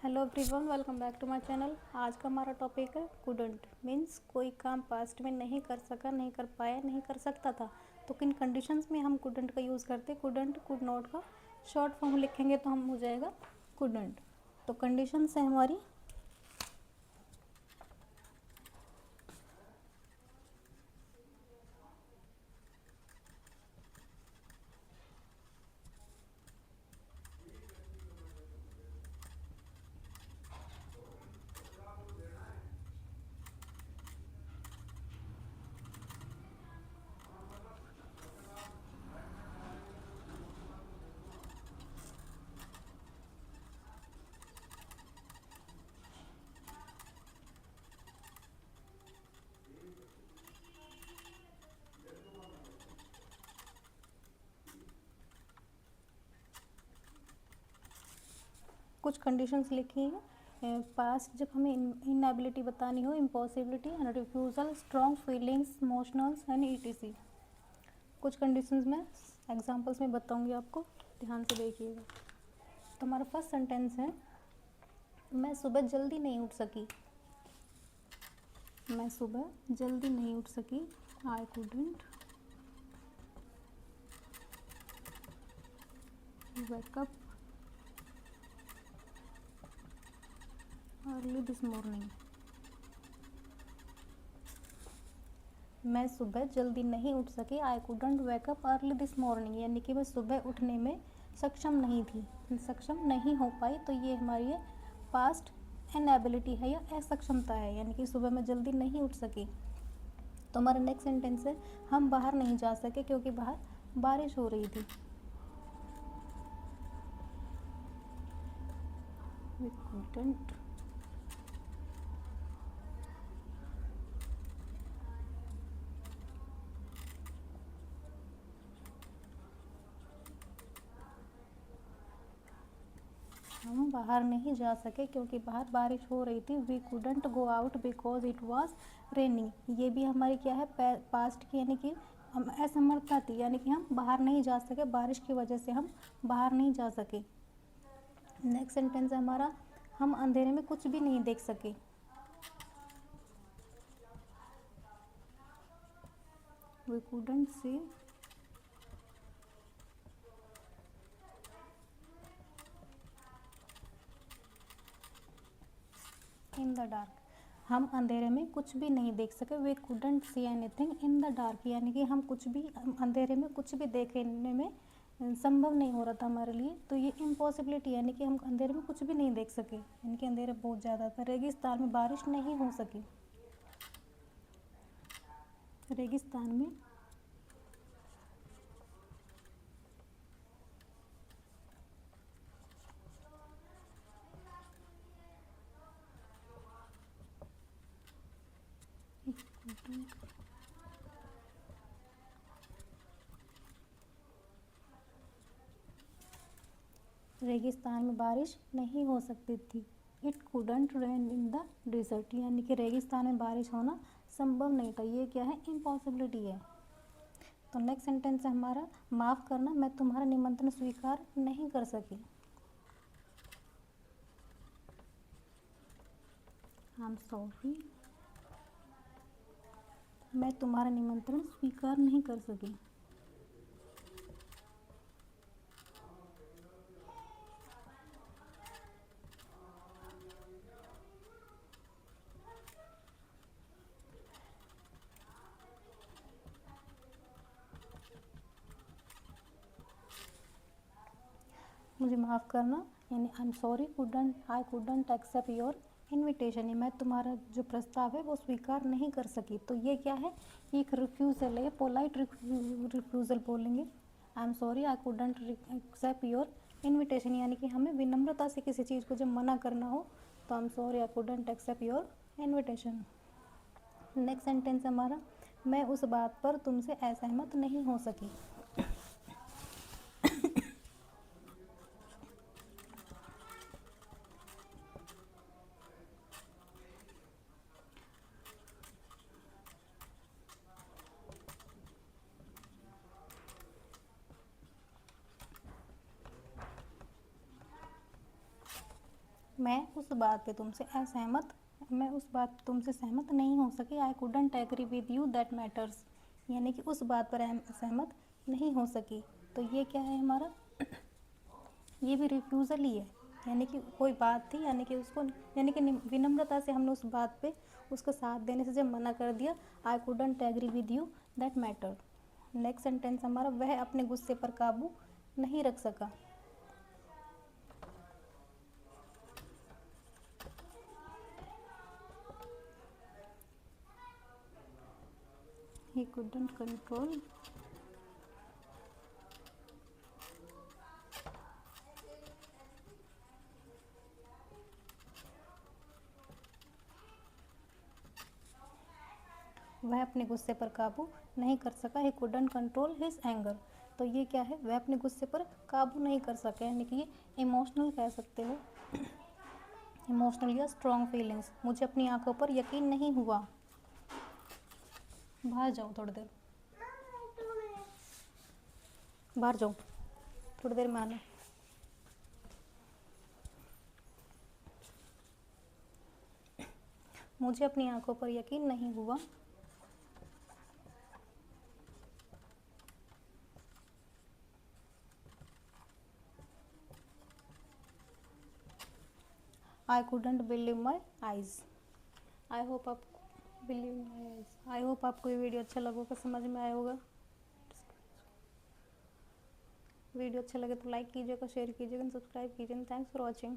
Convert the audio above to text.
Hello everyone, welcome back to my channel. आज का हमारा टॉपिक है कुडंट। मीन्स कोई काम पास्ट में नहीं कर सका, नहीं कर पाया, नहीं कर सकता था, तो किन कंडीशंस में हम कुडंट का यूज़ करते हैं। कुडंट कुड नॉट का शॉर्ट फॉर्म लिखेंगे तो हम हो जाएगा कुडंट। तो कंडीशंस है हमारी कुछ कंडीशंस लिखी हैं। पास्ट जब हमें इनएबिलिटी बतानी हो, impossibility and refusal, strong feelings, emotionals and etc. कुछ कंडीशंस में एग्जांपल्स में बताऊंगी आपको, ध्यान से देखिएगा। तो हमारा फर्स्ट सेंटेंस है, मैं सुबह जल्दी नहीं उठ सकी। मैं सुबह जल्दी नहीं उठ सकी। I couldn't wake up early this morning। मैं सुबह जल्दी नहीं उठ सकी। I couldn't wake up early this morning, यानी कि मैं सुबह उठने में सक्षम नहीं थी, सक्षम नहीं हो पाई। तो ये हमारी है पास्ट इनएबिलिटी है या असक्षमता है, यानी कि सुबह मैं जल्दी नहीं उठ सकी। तो हमारा नेक्स्ट सेंटेंस है, हम बाहर नहीं जा सके क्योंकि बाहर बारिश हो रही थी। We couldn't हम बाहर नहीं जा सके क्योंकि बाहर बारिश हो रही थी। We couldn't go out because it was raining. ये भी हमारी क्या है, पास्ट की, यानी कि हम असमर्थता थी, यानी कि हम बाहर नहीं जा सके, बारिश की वजह से हम बाहर नहीं जा सके। नेक्स्ट सेंटेंस है हमारा, हम अंधेरे में कुछ भी नहीं देख सके। We couldn't see in the dark. हम अंधेरे में कुछ भी नहीं देख सके। We couldn't see anything in the dark, यानी कि हम कुछ भी अंधेरे में कुछ भी देखने में संभव नहीं हो रहा था हमारे लिए। तो ये इम्पॉसिबिलिटी, यानी कि हम अंधेरे में कुछ भी नहीं देख सके, यानी कि अंधेरा बहुत ज़्यादा था। रेगिस्तान में बारिश नहीं हो सकी। रेगिस्तान में रेगिस्तान में बारिश नहीं हो सकती थी। It couldn't rain in the dessert, यानी कि रेगिस्तान में बारिश होना संभव नहीं था। ये क्या है, इम्पॉसिबिलिटी है। तो नेक्स्ट सेंटेंस है हमारा, माफ़ करना, मैं तुम्हारा निमंत्रण स्वीकार नहीं कर सकी। आई एम सॉरी, मैं तुम्हारा निमंत्रण स्वीकार नहीं कर सकी। मुझे माफ़ करना, यानी I am sorry couldn't I couldn't accept your invitation, मैं तुम्हारा जो प्रस्ताव है वो स्वीकार नहीं कर सकी। तो ये क्या है, एक रिफ्यूज़ल है, पोलाइट रिफ्यूज़ल बोलेंगे। I am sorry I couldn't accept your invitation, यानी कि हमें विनम्रता से किसी चीज़ को जब मना करना हो तो I am sorry I couldn't accept your invitation. Next sentence हमारा, मैं उस बात पर तुमसे असहमत नहीं हो सकी। मैं उस बात पे तुमसे असहमत मैं उस बात पे तुमसे सहमत नहीं हो सकी। I couldn't agree with you that matters, यानी कि उस बात पर सहमत नहीं हो सकी। तो ये क्या है हमारा, ये भी रिफ्यूज़ल ही है, यानी कि कोई बात थी, यानी कि उसको, यानी कि विनम्रता से हमने उस बात पे उसका साथ देने से जब मना कर दिया, I couldn't agree with you that matter. Next sentence हमारा, वह अपने गुस्से पर काबू नहीं रख सका। ही कुडंट कंट्रोल वह अपने गुस्से पर काबू नहीं कर सका। He couldn't control his anger. तो ये क्या है, वह अपने गुस्से पर काबू नहीं कर सका, यानी कि ये इमोशनल कह सकते हो, इमोशनल या स्ट्रॉन्ग फीलिंग्स। मुझे अपनी आंखों पर यकीन नहीं हुआ। बाहर जाओ थोड़ी देर, बाहर जाओ, थोड़ी देर में आना। मुझे अपनी आंखों पर यकीन नहीं हुआ। I couldn't believe my eyes. I hope आप believe my eyes. I hope आपको ये वीडियो अच्छा लगा होगा, समझ में आया होगा। वीडियो अच्छा लगे तो लाइक कीजिएगा, शेयर कीजिएगा, सब्सक्राइब कीजिएगा। Thanks for watching.